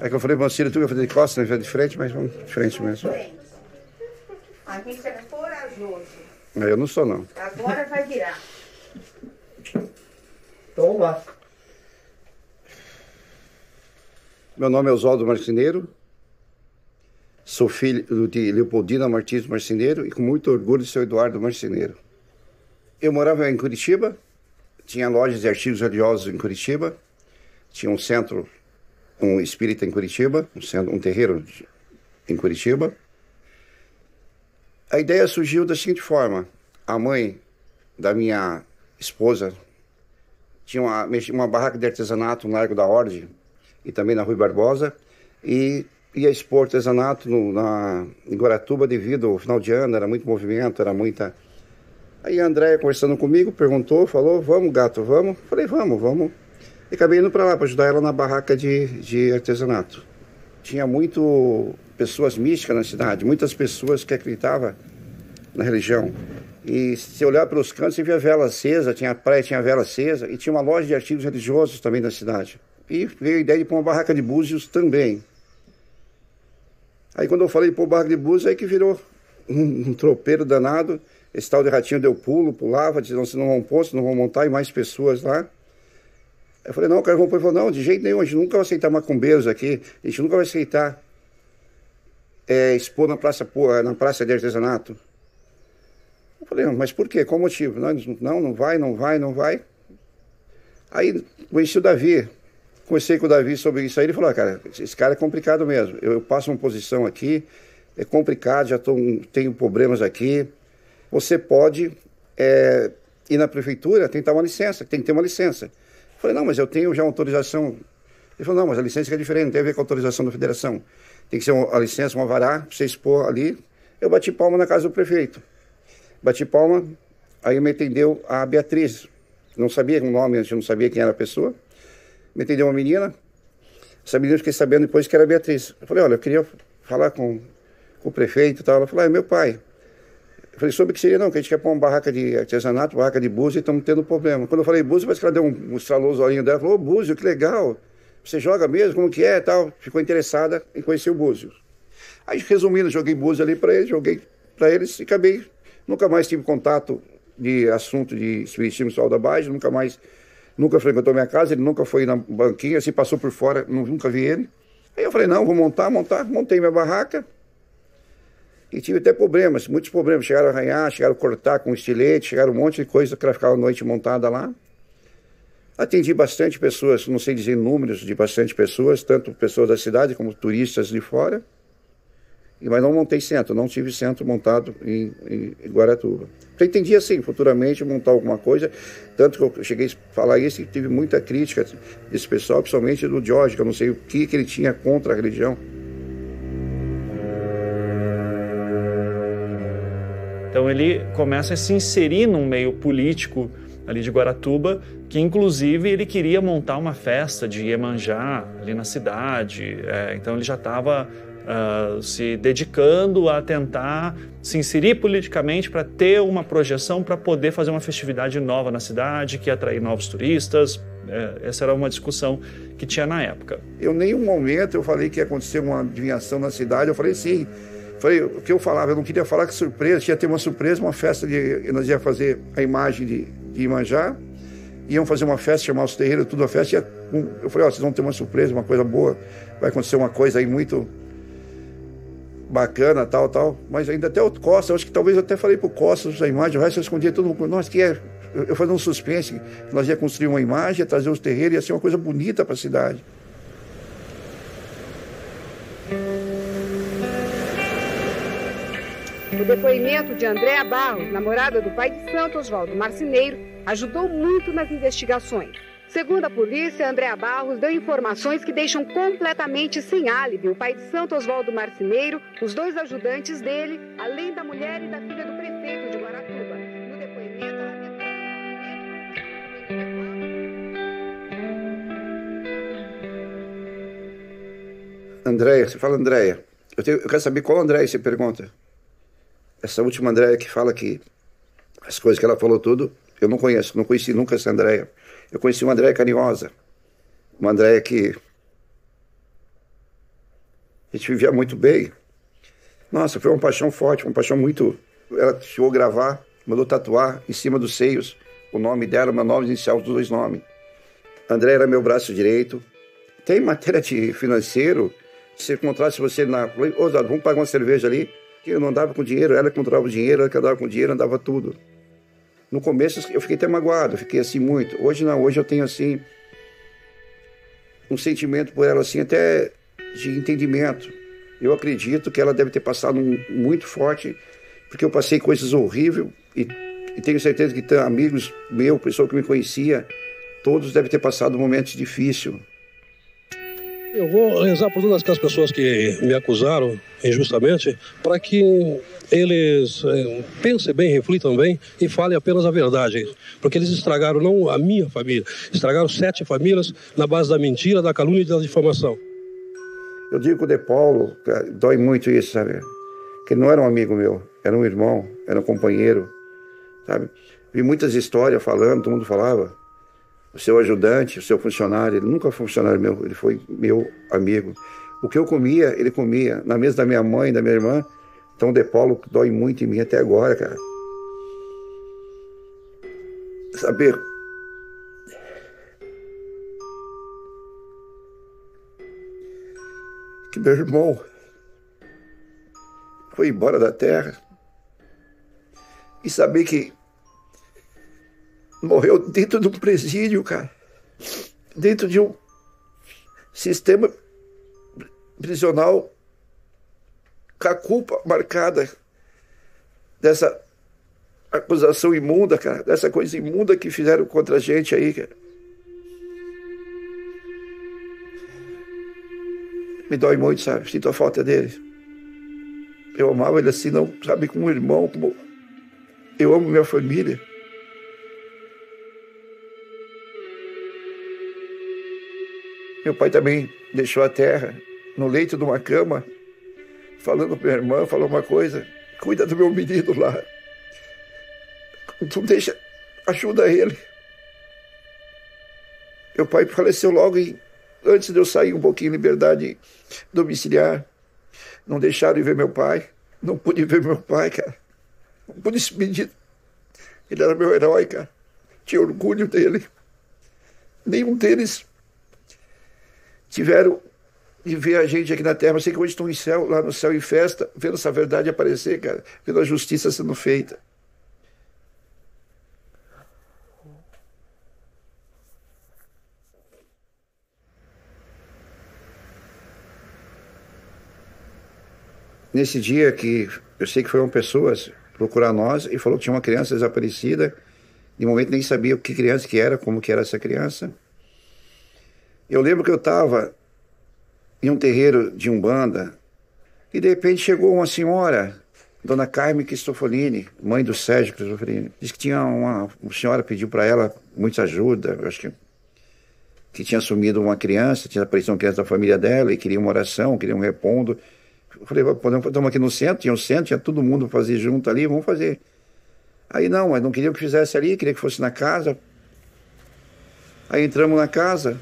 É que eu falei pra você, tu ia fazer de costas, não ia de frente, mas vamos de frente mesmo. A gente é corajoso. Eu não sou, não. Agora vai virar. Toma. Meu nome é Oswaldo Marceneiro. Sou filho de Leopoldina Martins Marceneiro e com muito orgulho sou Eduardo Marceneiro. Eu morava em Curitiba, tinha lojas de artigos religiosos em Curitiba, tinha um centro, um espírita em Curitiba, um terreiro em Curitiba. A ideia surgiu da seguinte forma: a mãe da minha esposa tinha uma barraca de artesanato no Largo da Ordem e também na Rui Barbosa, e ia expor artesanato em Guaratuba devido ao final de ano, era muito movimento, era muita... Aí a Andréia conversando comigo, perguntou, falou, vamos gato, vamos? Falei, vamos. E acabei indo para lá para ajudar ela na barraca de artesanato. Tinha pessoas místicas na cidade, muitas pessoas que acreditavam na religião. E se olhar pelos cantos, você via vela acesa, tinha praia, tinha vela acesa, e tinha uma loja de artigos religiosos também na cidade. E veio a ideia de pôr uma barraca de búzios também. Aí quando eu falei de pôr barraca de búzios, aí que virou um tropeiro danado. Esse tal de ratinho deu pulo, pulava, dizia, vocês não vão pôr, vocês não vão montar, e mais pessoas lá. Eu falei, não, o cara vão pôr. Ele falou, não, de jeito nenhum, a gente nunca vai aceitar macumbeiros aqui, a gente nunca vai aceitar expor na praça de artesanato. Eu falei, mas por quê? Qual o motivo? Não vai. Aí conheci o Davi, conversei com o Davi sobre isso aí, ele falou, cara, esse cara é complicado mesmo, eu passo uma posição aqui, é complicado, tenho problemas aqui, você pode ir na prefeitura, tentar uma licença, tem que ter uma licença. Eu falei, não, mas eu tenho já uma autorização. Ele falou, não, mas a licença é diferente, não tem a ver com a autorização da federação, tem que ser a licença, uma vará, para você expor ali. Eu bati palma na casa do prefeito. Bati palma, aí me atendeu a Beatriz. Não sabia o nome, a gente não sabia quem era a pessoa. Me atendeu uma menina. Essa menina eu fiquei sabendo depois que era a Beatriz. Eu falei, olha, eu queria falar com o prefeito e tal. Ela falou, é meu pai. Eu falei, soube que seria não, que a gente quer pôr uma barraca de artesanato, barraca de búzio e estamos tendo problema. Quando eu falei búzio, parece que ela deu um estraloso olhinho dela. Falou, búzio, que legal. Você joga mesmo? Como que é? Tal. Ficou interessada em conhecer o búzio. Aí, resumindo, joguei búzio ali para eles e acabei... Nunca mais tive contato de assunto de espiritismo sexual da Baixa, nunca frequentou minha casa, ele nunca foi na banquinha, se passou por fora, nunca vi ele. Aí eu falei, não, vou montar, montei minha barraca e tive até problemas, muitos problemas, chegaram a arranhar, chegaram a cortar com estilete, chegaram um monte de coisa que ela ficava a noite montada lá. Atendi bastante pessoas, não sei dizer números de bastante pessoas, tanto pessoas da cidade como turistas de fora. Mas não montei centro, não tive centro montado em Guaratuba. Pretendia, sim, futuramente montar alguma coisa, tanto que eu cheguei a falar isso e tive muita crítica desse pessoal, principalmente do Jorge, que eu não sei o que ele tinha contra a religião. Então ele começa a se inserir num meio político ali de Guaratuba, que inclusive ele queria montar uma festa de Iemanjá ali na cidade, então ele já estava... se dedicando a tentar se inserir politicamente para ter uma projeção para poder fazer uma festividade nova na cidade, que ia atrair novos turistas. Essa era uma discussão que tinha na época. Eu, em nenhum momento, eu falei que ia acontecer uma adivinhação na cidade. Eu falei sim. O que eu falava, eu não queria falar que surpresa, ia ter uma surpresa, uma festa nós ia fazer a imagem de Iemanjá, iam fazer uma festa, chamar os terreiros, tudo a festa. Eu falei, vocês vão ter uma surpresa, uma coisa boa, vai acontecer uma coisa aí muito... bacana, tal, mas ainda até o Costa, acho que talvez eu até falei pro Costa a imagem, o resto eu escondia todo mundo, nossa, eu fazia um suspense, nós ia construir uma imagem, ia trazer os terreiros, ia ser uma coisa bonita para a cidade. O depoimento de Andréa Barros, namorada do pai de santo Oswaldo Marceneiro, ajudou muito nas investigações. Segundo a polícia, Andréa Barros deu informações que deixam completamente sem álibi o pai de santo Oswaldo Marceneiro, os dois ajudantes dele, além da mulher e da filha do prefeito de Guaratuba. No depoimento, Andréia, você fala Andréia. Eu quero saber qual Andréia você pergunta. Essa última Andréia que fala que as coisas que ela falou tudo, eu não conheço, não conheci nunca essa Andréia. Eu conheci uma Andréia carinhosa, uma Andréia que a gente vivia muito bem. Nossa, foi uma paixão forte, uma paixão muito... Ela chegou a gravar, mandou tatuar em cima dos seios o nome dela, meu nome inicial, os dois nomes. Andréia era meu braço direito. Tem matéria de financeiro, se encontrasse você na... Oswaldo, vamos pagar uma cerveja ali. Eu não andava com dinheiro, ela que encontrava o dinheiro, ela que andava com dinheiro, andava tudo. No começo eu fiquei até magoado, eu fiquei assim muito. Hoje não, hoje eu tenho assim um sentimento por ela assim até de entendimento. Eu acredito que ela deve ter passado muito forte, porque eu passei coisas horríveis e tenho certeza que tem amigos meus, pessoa que me conhecia, todos devem ter passado momentos difíceis. Eu vou rezar por todas aquelas pessoas que me acusaram injustamente, para que eles pensem bem, reflitam bem e falem apenas a verdade. Porque eles estragaram não a minha família, estragaram 7 famílias na base da mentira, da calúnia e da difamação. Eu digo que o De Paulo, cara, dói muito isso, sabe? Que ele não era um amigo meu, era um irmão, era um companheiro, sabe? Vi muitas histórias falando, todo mundo falava. O seu ajudante, o seu funcionário, ele nunca foi funcionário meu, ele foi meu amigo. O que eu comia, ele comia. Na mesa da minha mãe, da minha irmã. Então o De Paulo dói muito em mim até agora, cara. Saber que meu irmão foi embora da terra e saber que morreu dentro de um presídio, cara. Dentro de um sistema prisional com a culpa marcada dessa acusação imunda, cara. Dessa coisa imunda que fizeram contra a gente aí, cara. Me dói muito, sabe? Sinto a falta dele. Eu amava ele assim, não, sabe, como um irmão, como eu amo minha família. Meu pai também deixou a terra no leito de uma cama, falando para minha irmã, falou uma coisa: cuida do meu menino lá. Tu deixa, ajuda ele. Meu pai faleceu logo antes de eu sair um pouquinho em liberdade domiciliar. Não deixaram de ver meu pai. Não pude ver meu pai, cara. Não pude se medir. Ele era meu herói, cara. Tinha orgulho dele. Nenhum deles tiveram de ver a gente aqui na terra. Eu sei que hoje estão em céu, lá no céu em festa, vendo essa verdade aparecer, cara. Vendo a justiça sendo feita. Nesse dia que eu sei que foram pessoas procurar nós e falou que tinha uma criança desaparecida. De momento nem sabia o que criança que era, como que era essa criança. Eu lembro que eu estava em um terreiro de Umbanda e de repente chegou uma senhora, Dona Carmen Cristofolini, mãe do Sérgio Cristofolini. Diz que tinha uma senhora pediu para ela muita ajuda, eu acho que tinha sumido uma criança, tinha aparecido uma criança da família dela e queria uma oração, queria um repondo. Eu falei, estamos aqui no centro, tinha todo mundo para fazer junto ali, vamos fazer. Aí não, mas não queria que fizesse ali, queria que fosse na casa. Aí entramos na casa,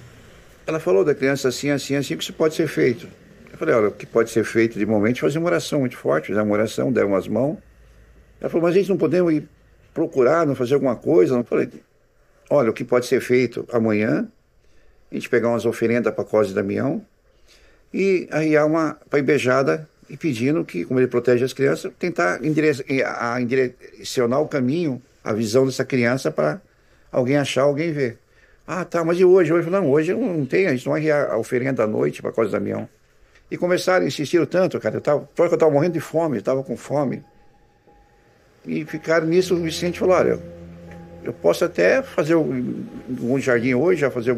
ela falou da criança assim, assim, assim, que isso pode ser feito. Eu falei, olha, o que pode ser feito de momento é fazer uma oração muito forte, fazer uma oração, der umas mãos. Ela falou, mas a gente não podemos ir procurar, não fazer alguma coisa? Eu falei, olha, o que pode ser feito amanhã, a gente pegar umas oferendas para Cosme e Damião, e arriar uma paibejada e pedindo que, como ele protege as crianças, tentar direcionar o caminho, a visão dessa criança para alguém achar, alguém ver. Ah, tá, mas e hoje? Hoje não, hoje não tem, a gente não vai arriar a oferenda à noite para Cosme e Damião. E começaram, insistiram tanto, cara, eu estava morrendo de fome, eu estava com fome. E ficaram nisso, o Vicente falou, olha, eu posso até fazer um jardim hoje, já fazer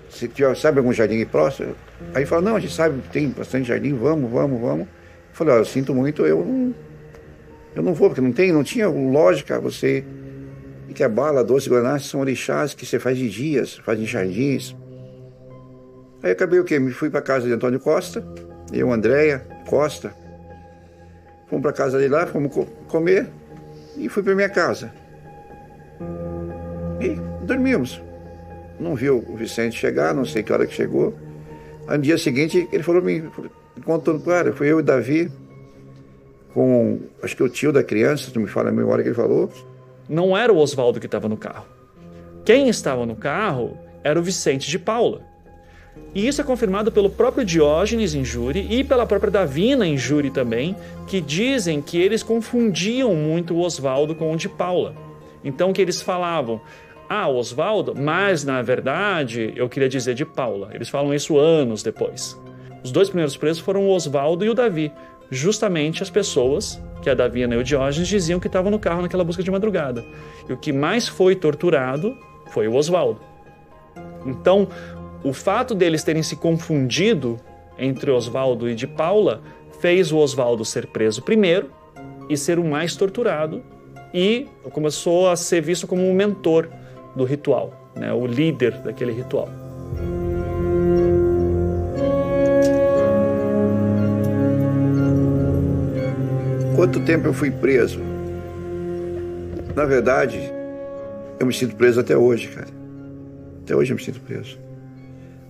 se tiver, sabe algum jardim aí próximo? Aí fala, não, a gente sabe que tem bastante jardim, vamos. Eu falei, olha, eu sinto muito, eu não vou, porque não tinha lógica você e que a bala, doce, guaraná, são orixás que você faz de dias, faz em jardins. Aí acabei o quê? Me fui para casa de Antônio Costa, eu, Andréia Costa, fomos para casa dele lá, fomos comer e fui para minha casa. E dormimos. Não viu o Vicente chegar, não sei que hora que chegou. Aí no dia seguinte ele falou me contando, cara, foi eu e Davi com, acho que o tio da criança, se não me fala a memória que ele falou. Não era o Oswaldo que estava no carro. Quem estava no carro era o Vicente de Paula. E isso é confirmado pelo próprio Diógenes em júri e pela própria Davina em júri também, que dizem que eles confundiam muito o Oswaldo com o de Paula. Então que eles falavam, Oswaldo, mas na verdade eu queria dizer de Paula. Eles falam isso anos depois. Os dois primeiros presos foram o Oswaldo e o Davi, justamente as pessoas que a Davina e o Diógenes diziam que estavam no carro naquela busca de madrugada. E o que mais foi torturado foi o Oswaldo. Então, O fato deles terem se confundido entre Oswaldo e de Paula fez o Oswaldo ser preso primeiro e ser o mais torturado, e começou a ser visto como um mentor do ritual, né, o líder daquele ritual. Quanto tempo eu fui preso? Na verdade, eu me sinto preso até hoje, cara. Até hoje eu me sinto preso.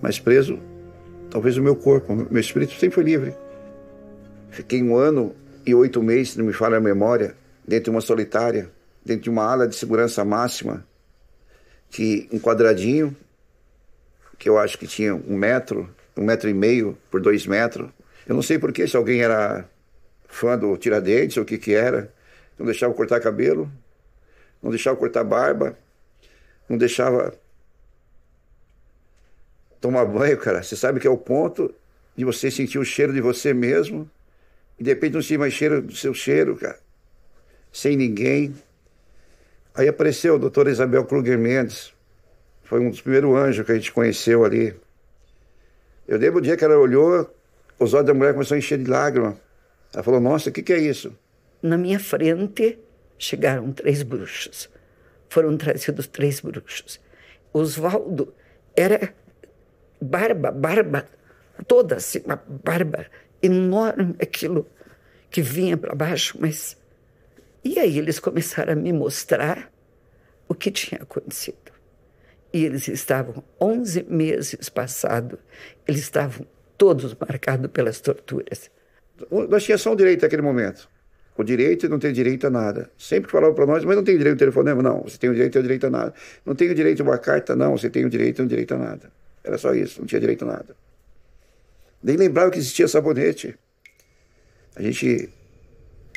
Mas preso, talvez o meu corpo, o meu espírito sempre foi livre. Fiquei 1 ano e 8 meses, se não me falha a memória, dentro de uma solitária, dentro de uma ala de segurança máxima, que um quadradinho, que eu acho que tinha 1 metro, 1,5 metros por 2 metros. Eu não sei porquê, se alguém era fã do Tiradentes ou o que era. Não deixava cortar cabelo, não deixava cortar barba, não deixava tomar banho, cara. Você sabe que é o ponto de você sentir o cheiro de você mesmo e de repente não sentir mais cheiro do seu cheiro, cara. Sem ninguém. Aí apareceu a doutora Isabel Kruger Mendes. Foi um dos primeiros anjos que a gente conheceu ali. Eu lembro o dia que ela olhou, os olhos da mulher começaram a encher de lágrimas. Ela falou, nossa, o que é isso? Na minha frente chegaram 3 bruxos. Foram trazidos 3 bruxos. Oswaldo era barba, toda assim, uma barba enorme, aquilo que vinha para baixo, mas... E aí eles começaram a me mostrar o que tinha acontecido. E eles estavam 11 meses passados, eles estavam todos marcados pelas torturas. Nós tínhamos só o direito naquele momento. O direito e não tem direito a nada. Sempre falavam para nós, mas não tem direito ao telefonema? Não, você tem o direito e o direito a nada. Não tem o direito a uma carta? Não, você tem o direito e não direito a nada. Era só isso, não tinha direito a nada. Nem lembrava que existia sabonete. A gente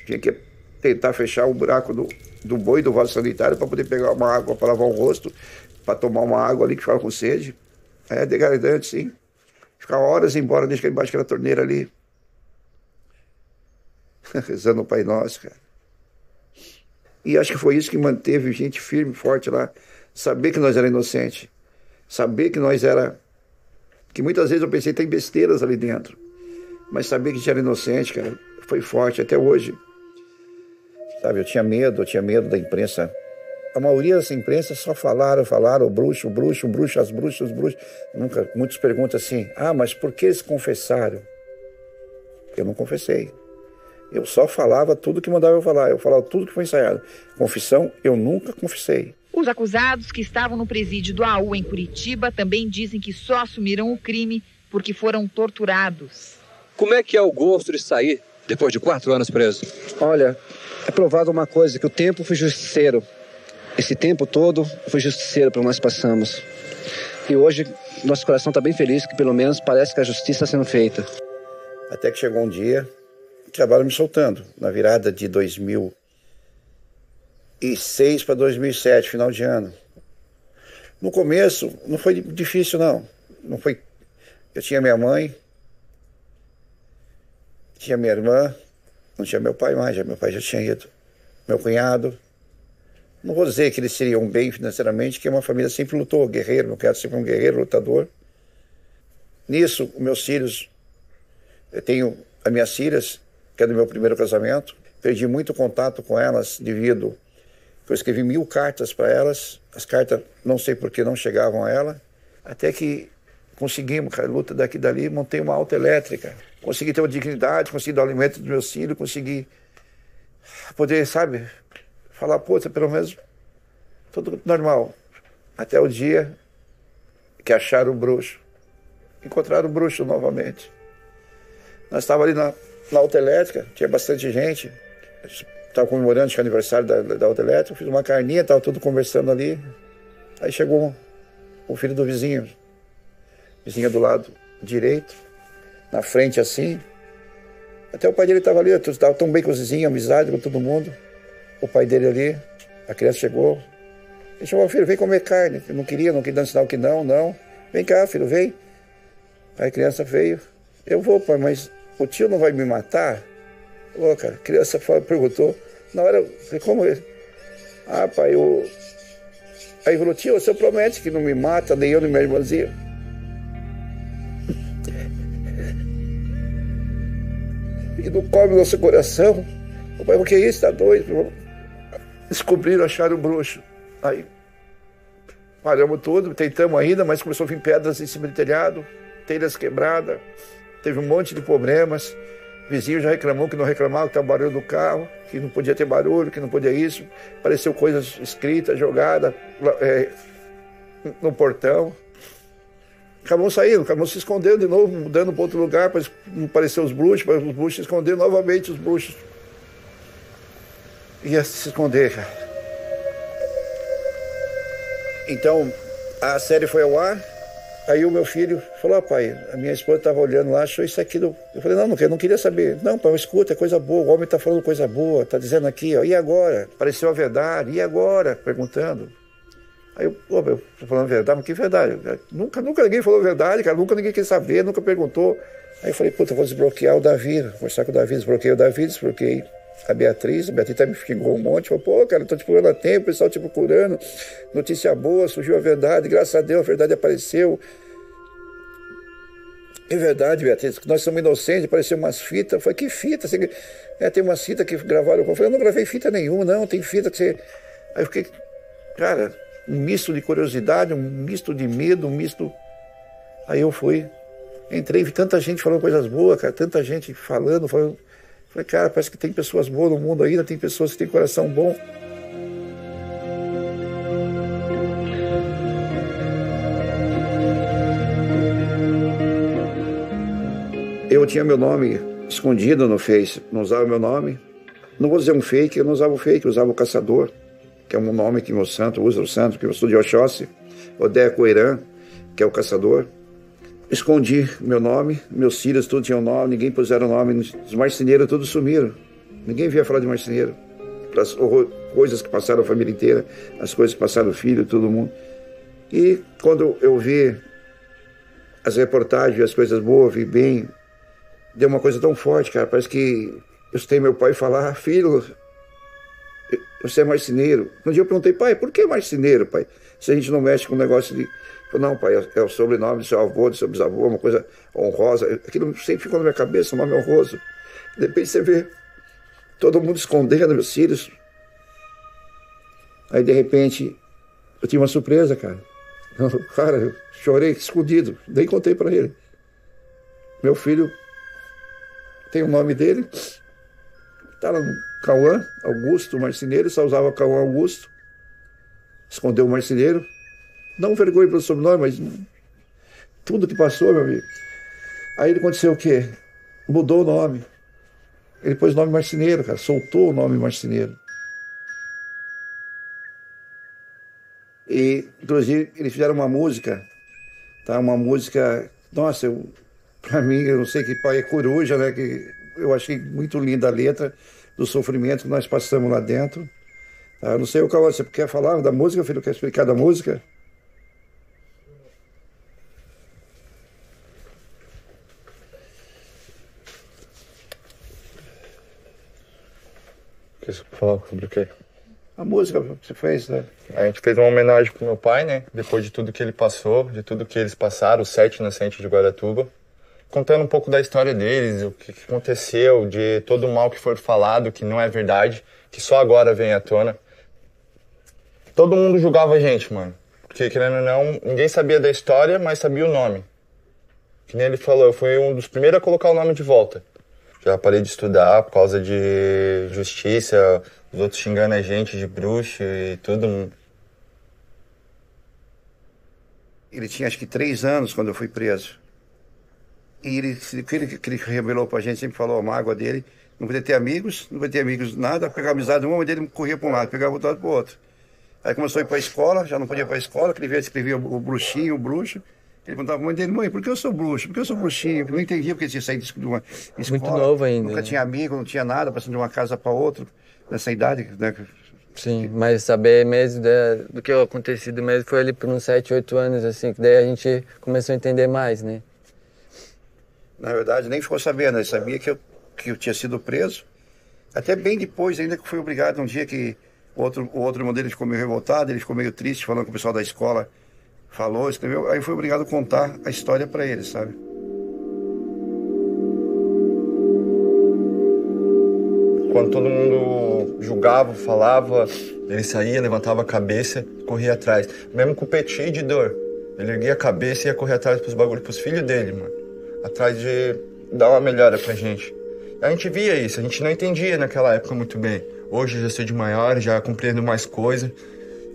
tinha que tentar fechar o buraco do boi do vaso sanitário para poder pegar uma água para lavar o rosto, para tomar uma água ali que ficava com sede. É degradante, sim. Ficava horas embora, deixa embaixo daquela torneira ali. Rezando o Pai Nosso, cara. E acho que foi isso que manteve gente firme, forte lá. Saber que nós era inocente. Saber que nós era... Que muitas vezes eu pensei, tem besteiras ali dentro. Mas saber que a gente era inocente, cara, foi forte até hoje. Sabe, eu tinha medo da imprensa. A maioria dessa imprensa só falaram, o bruxo, as bruxas. Nunca, muitos perguntam assim, mas por que eles confessaram? Eu não confessei. Eu só falava tudo que mandava eu falar. Eu falava tudo que foi ensaiado. Confissão, eu nunca confessei. Os acusados que estavam no presídio do AU em Curitiba também dizem que só assumiram o crime porque foram torturados. Como é que é o gosto de sair depois de 4 anos preso? Olha, é provado uma coisa, que o tempo foi justiceiro. Esse tempo todo foi justiceiro para nós passamos. E hoje, nosso coração está bem feliz, que pelo menos parece que a justiça está sendo feita. Até que chegou um dia, acabaram me soltando, na virada de 2006 para 2007, final de ano. No começo, não foi difícil, não. Não foi... Eu tinha minha mãe, tinha minha irmã, não tinha meu pai mais, meu pai já tinha ido. Meu cunhado. Não vou dizer que eles seriam bem financeiramente, que uma família sempre lutou, guerreiro, meu cunhado sempre um guerreiro, lutador. Nisso, meus filhos, eu tenho as minhas filhas, que é do meu primeiro casamento, perdi muito contato com elas devido... Eu escrevi 1000 cartas para elas, as cartas não sei por que não chegavam a ela, até que conseguimos, cara, luta daqui e dali, montei uma autoelétrica, consegui ter uma dignidade, consegui dar o alimento dos meus filhos, consegui poder, sabe, falar, puta, pelo menos tudo normal. Até o dia que acharam o bruxo, encontraram o bruxo novamente. Nós estávamos ali na autoelétrica, tinha bastante gente, estava comemorando o aniversário da autoelétrica, fiz uma carninha, estava tudo conversando ali. Aí chegou o filho do vizinho do lado direito, na frente assim. Até o pai dele estava ali, estava tão bem com os vizinhos, amizade com todo mundo. O pai dele ali, a criança chegou. Ele chamou, filho, vem comer carne. Eu não queria dando sinal que não. Vem cá, filho, vem. Aí a criança veio. Eu vou, pai, mas o tio não vai me matar? Ô, cara, a criança perguntou. Na hora, eu falei, como ele? Pai, Aí falou, tio, você promete que não me mata, nem eu, nem minha irmãzinha? e não come o nosso coração. Pai, o que é isso? Tá doido? Descobriram, acharam o bruxo. Aí paramos tudo, tentamos ainda, mas começou a vir pedras em cima do telhado, telhas quebradas, teve um monte de problemas. O vizinho já reclamou que não reclamava, que estava barulho do carro, que não podia ter barulho, que não podia isso. Apareceu coisas escritas, jogadas no portão. Acabamos saindo, acabamos se escondendo de novo, mudando para outro lugar, para não aparecer os bruxos se esconderam novamente, os bruxos. Ia se esconder, cara. Então, a série foi ao ar, aí o meu filho falou, pai, a minha esposa estava olhando lá, achou isso aqui. Eu falei, não queria saber. Não, pai, escuta, é coisa boa, o homem está falando coisa boa, está dizendo aqui, ó, e agora? Apareceu a verdade, e agora? Perguntando. Aí eu tô falando a verdade, mas que verdade? Nunca ninguém falou a verdade, cara, nunca ninguém quis saber, nunca perguntou. Aí eu falei, eu vou desbloquear o Davi, vou conversar com o Davi, desbloqueei o Davi, desbloqueei a Beatriz até me xingou um monte, falou, cara, tô te procurando há tempo, o pessoal te procurando, notícia boa, surgiu a verdade, graças a Deus a verdade apareceu. É verdade, Beatriz, que nós somos inocentes, apareceu umas fitas. Eu falei, que fita? Tem umas fitas que gravaram. Eu falei, eu não gravei fita nenhuma, não, tem fita que você... Aí eu fiquei, cara, um misto de curiosidade, um misto de medo, um misto... Aí eu entrei, vi tanta gente falando coisas boas, cara, tanta gente falando. Falei, cara, parece que tem pessoas boas no mundo ainda, tem pessoas que têm coração bom. Eu tinha meu nome escondido no Face, não usava meu nome. Não vou dizer um fake, eu não usava o fake, eu usava o Caçador, que é um nome que meu santo usa, o santo, que eu sou de Oxóssi, Odeia Coirã, que é o Caçador. Escondi meu nome, meus filhos todos tinham nome, ninguém puseram nome, os marceneiros todos sumiram. Ninguém via falar de marceneiro. As coisas que passaram a família inteira, as coisas que passaram o filho, todo mundo. E quando eu vi as reportagens, as coisas boas, vi bem, deu uma coisa tão forte, cara, parece que eu escutei meu pai falar, filho, você é marceneiro. Um dia eu perguntei, pai, por que marceneiro, pai? Se a gente não mexe com um negócio de... Não, pai, é o sobrenome do seu avô, do seu bisavô, uma coisa honrosa. Aquilo sempre ficou na minha cabeça, um nome honroso. De repente você vê todo mundo escondendo meus filhos. Aí, de repente, eu tive uma surpresa, cara. Cara, eu chorei escondido, nem contei para ele. Meu filho tem o nome dele, tá lá no Cauã, Augusto Marceneiro, só usava Cauã Augusto. Escondeu o marceneiro. Não vergonha pelo sobrenome, mas tudo que passou, meu amigo. Aí aconteceu o quê? Mudou o nome. Ele pôs o nome marceneiro, cara. Soltou o nome marceneiro. E, inclusive, eles fizeram uma música. Tá? Uma música... Nossa, pra mim, eu não sei que pai é coruja, né? Que eu achei muito linda a letra do sofrimento que nós passamos lá dentro. Tá? Eu não sei o que você quer falar da música, filho? Quer explicar da música? Quer falar sobre o quê? A música que você fez, né? A gente fez uma homenagem pro meu pai, né? Depois de tudo que ele passou, de tudo que eles passaram, os 7 inocentes de Guaratuba. Contando um pouco da história deles, o que aconteceu, de todo o mal que foi falado, que não é verdade, que só agora vem à tona. Todo mundo julgava a gente, mano. Porque, querendo ou não, ninguém sabia da história, mas sabia o nome. Que nem ele falou, eu fui um dos primeiros a colocar o nome de volta. Já parei de estudar por causa de justiça, os outros xingando a gente de bruxo e tudo. Ele tinha acho que 3 anos quando eu fui preso. E o que ele revelou pra gente, sempre falou a mágoa dele, não podia ter amigos, nada, pegar amizade uma, mas ele corria pra um lado, pegava o outro lado pro outro. Aí começou a ir pra escola, já não podia ir pra escola, que ele escrevia o bruxinho, o bruxo. Ele perguntava pra mãe dele, mãe, por que eu sou bruxo? Por que eu sou bruxinho? Eu não entendia porque ele tinha saído de uma escola. Muito novo ainda. Nunca tinha amigo, não tinha nada, passando de uma casa para outra, nessa idade, né? Sim, mas saber mesmo do que acontecido mesmo foi ali por uns 7, 8 anos, assim, que daí a gente começou a entender mais, né? Na verdade, nem ficou sabendo, ele sabia que eu tinha sido preso. Até bem depois, ainda que fui obrigado, um dia que o outro irmão dele ficou meio revoltado, ele ficou meio triste, falando com o pessoal da escola falou, escreveu, aí fui obrigado a contar a história para ele, sabe? Quando todo mundo julgava, falava, ele saía, levantava a cabeça, corria atrás. Mesmo com o peito cheio de dor, ele erguia a cabeça e ia correr atrás pros bagulhos, pros filhos dele, mano. Atrás de dar uma melhora pra gente. A gente via isso, a gente não entendia naquela época muito bem. Hoje eu já sou de maior, já compreendo mais coisas,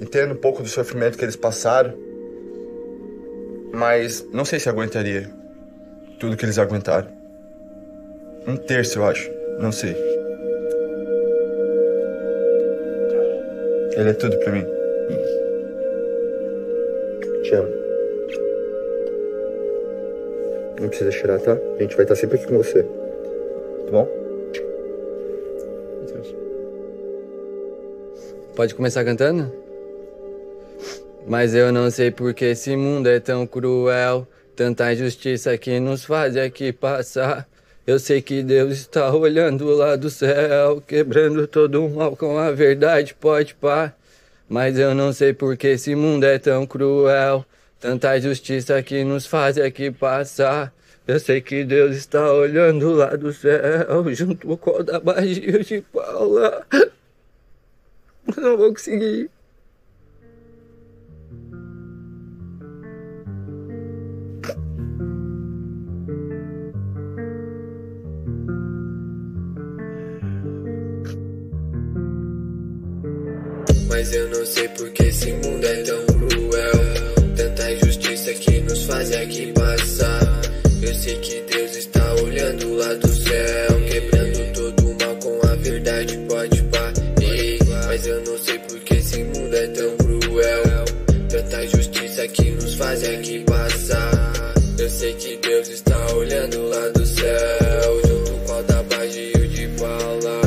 entendo um pouco do sofrimento que eles passaram. Mas não sei se aguentaria tudo que eles aguentaram. 1/3, eu acho, não sei. Ele é tudo pra mim. Te amo. Não precisa chorar, tá? A gente vai estar sempre aqui com você. Tá bom? Pode começar cantando? Mas eu não sei porque esse mundo é tão cruel, tanta injustiça que nos faz aqui passar. Eu sei que Deus está olhando lá do céu, quebrando todo o mal com a verdade, pode pá. Mas eu não sei porque esse mundo é tão cruel, tanta injustiça que nos faz aqui passar. Eu sei que Deus está olhando lá do céu, junto com o da barriga de Paula. Não vou conseguir. Mas eu não sei porque esse mundo é tão cruel, tanta injustiça que nos faz aqui passar. Eu sei que Deus está olhando lá do céu, quebrando todo o mal com a verdade, pode pá. Mas eu não sei porque esse mundo é tão cruel, tanta injustiça que nos faz aqui passar. Eu sei que Deus está olhando lá do céu, junto com a da Bagio de Paula.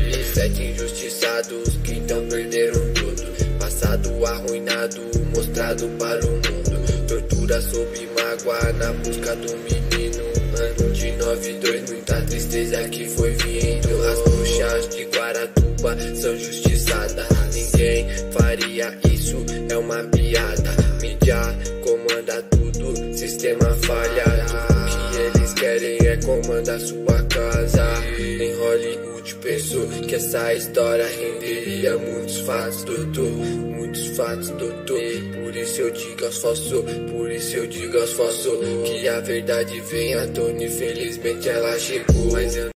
E 7 injustiçados que então perderam tudo, passado arruinado, mostrado para o mundo. Tortura sob mágoa na busca do menino. Ano de 92, muita tristeza que foi vindo. As bruxas de Guaratuba são justiçadas, ninguém faria isso, é uma piada. Mídia comanda tudo, sistema falha. Tudo que eles querem é comandar sua casa. Em Hollywood pensou que essa história renderia muitos fatos, doutor. Muitos fatos, doutor. Por isso eu digo aos falsos, por isso eu digo aos falsos, que a verdade vem à tona, infelizmente ela chegou. Mas eu